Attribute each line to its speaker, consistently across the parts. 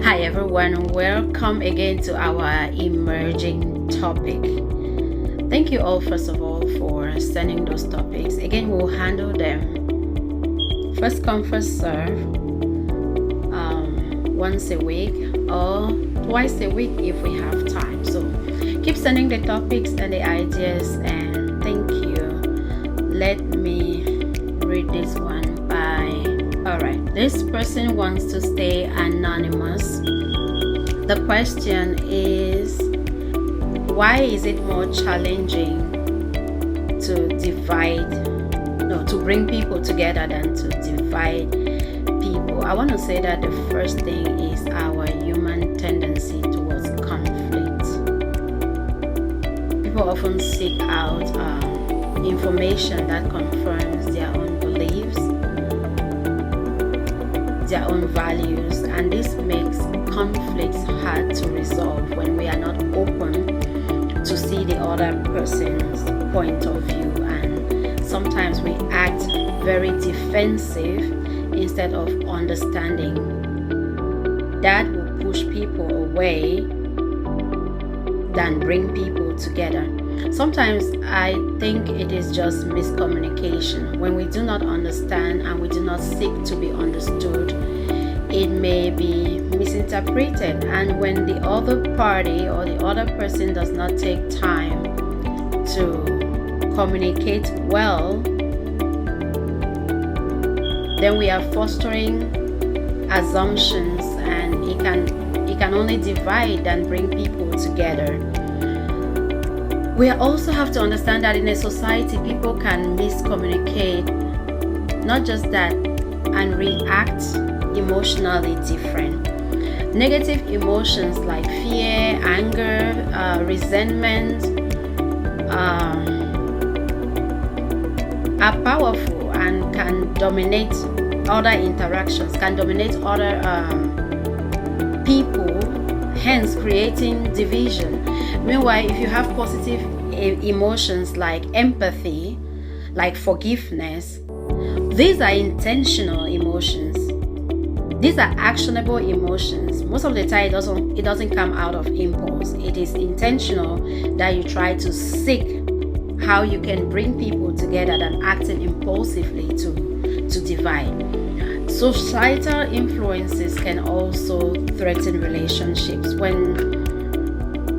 Speaker 1: Hi everyone, welcome again to our emerging topic. Thank you all first of all for sending those topics. Again, we'll handle them first come first serve, once a week or twice a week if we have time. So keep sending the topics and the ideas, and thank you. Let me read this one. Alright, this person wants to stay anonymous. The question is, why is it more challenging to bring people together than to divide people? I want to say that the first thing is our human tendency towards conflict. People often seek out information that confirms their own beliefs, their own values, and this makes conflicts hard to resolve when we are not open to see the other person's point of view, and sometimes we act very defensive instead of understanding. That will push people away than bring people together. Sometimes I think it is just miscommunication. When we do not understand and we do not seek to be understood, it may be misinterpreted. And when the other party or the other person does not take time to communicate well, then we are fostering assumptions, and it can only divide than bring people together. We also have to understand that in a society, people can miscommunicate, not just that, and react emotionally different. Negative emotions like fear, anger, resentment are powerful and can dominate other interactions, can dominate other people, hence creating division. Meanwhile, if you have positive emotions like empathy, like forgiveness, these are intentional emotions. These are actionable emotions. Most of the time, it doesn't come out of impulse. It is intentional that you try to seek how you can bring people together than acting impulsively to divide. Societal influences can also threaten relationships. When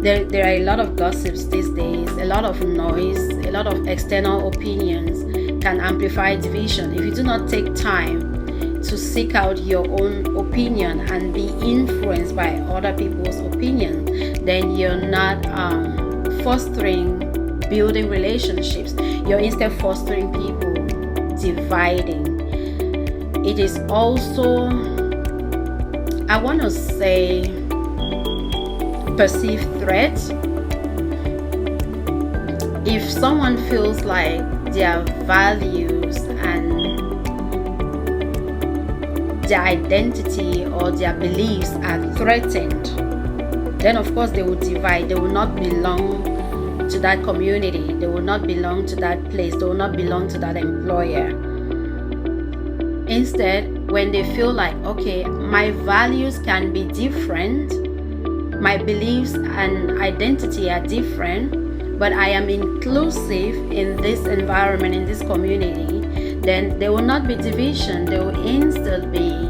Speaker 1: there are a lot of gossips these days, a lot of noise, a lot of external opinions can amplify division. If you do not take time to seek out your own opinion and be influenced by other people's opinions, then you're not fostering building relationships. You're instead fostering people dividing. It is also, I want to say, perceived threat. If someone feels like their values and their identity or their beliefs are threatened, then of course they will divide. They will not belong to that community. They will not belong to that place. They will not belong to that employer. Instead, when they feel like, okay, my values can be different, my beliefs and identity are different, but I am inclusive in this environment, in this community, then there will not be division. There will instead be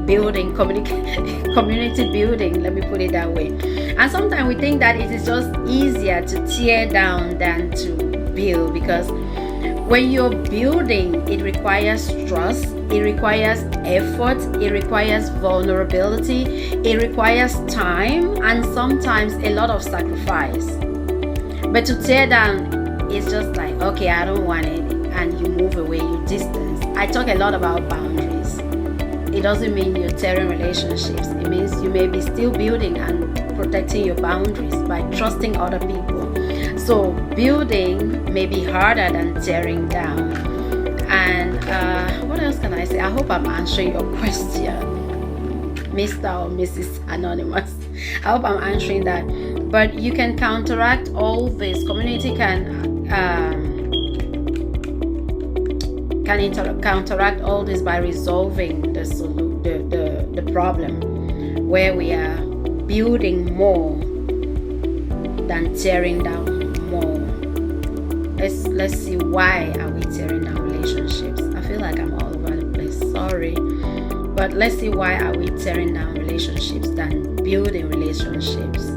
Speaker 1: building, community building, let me put it that way. And sometimes we think that it is just easier to tear down than to build, because when you're building, it requires trust, it requires effort, it requires vulnerability, it requires time, and sometimes a lot of sacrifice. But to tear down, it's just like, okay, I don't want it, and you move away, you distance. I talk a lot about boundaries. It doesn't mean you're tearing relationships. It means you may be still building and protecting your boundaries by trusting other people. So building may be harder than tearing down. And what else can I say? I hope I'm answering your question, Mr. or Mrs. Anonymous. I hope I'm answering that. But you can counteract all this. Community can counteract all this by resolving the problem, where we are building more than tearing down more. Let's see, why are we tearing down relationships? I feel like I'm all over the place, sorry, but let's see, why are we tearing down relationships than building relationships?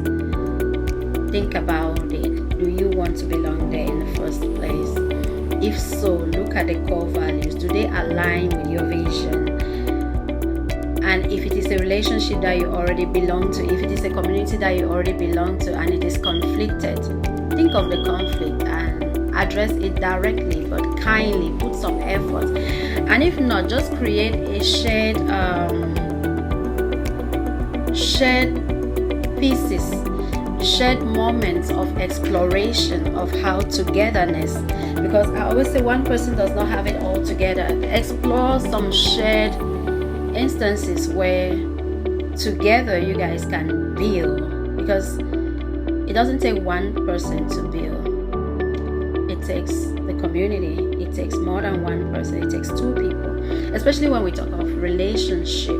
Speaker 1: Think about it. Do you want to belong there in the first place? If so, look at the core values. Do they align with your vision? And if it is a relationship that you already belong to, if it is a community that you already belong to and it is conflicted, think of the conflict and address it directly, but kindly. Put some effort. And if not, just create a shared pieces, shared moments of exploration of how togetherness, because I always say one person does not have it all together. Explore some shared instances where together you guys can build, because it doesn't take one person to build. It takes the community. It takes more than one person. It takes two people, especially when we talk of relationship.